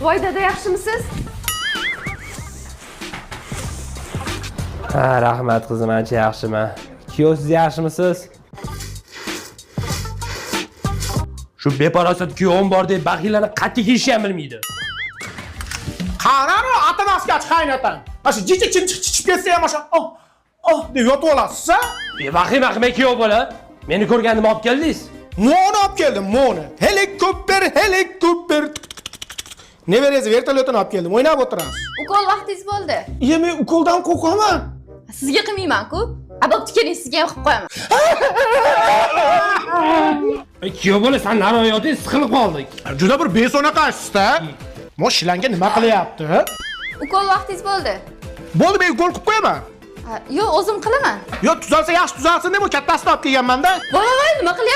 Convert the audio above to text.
Voy dada, yaxshimisiz? Ha, rahmat qizim, ancha yaxshiman. Kuyov, siz yaxshimisiz? Shu beparosat kuyovim bor deb baxillarni qattiq yeyishni ham bilmaydi. Qararo, atanasiga qaynotang. Mana shu jichik chiqib ketsa ham o'sha deb yotib olasiz-a? Vahima qilmay kuyov bola. Meni ko'rganimni olib keldingiz. Moni olib keldim, Moni. Helikopter. Nevarasi vertolyotini olib keldim. O'ynab o'tiramiz. Ukol vaqtingiz bo'ldi. Men ukoldan qo'rqaman. Sizga qilmayman-ku. Bo'pti, keling, sizga ham qilib qo'yaman. Kuyov bola, sen naroyoting siqilib qoldik. Juda bir besonaqasiz-da. Moshilanga nima qilyapti? Ukol vaqtingiz bo'ldi. Bo'ldi, men ukol qilib qo'yaman. Yo'q, o'zim qilaman. Yo, tuzalsa yaxshi tuzalsin deb kattasini olib kelganman-da. Voy, nima qilyapsiz?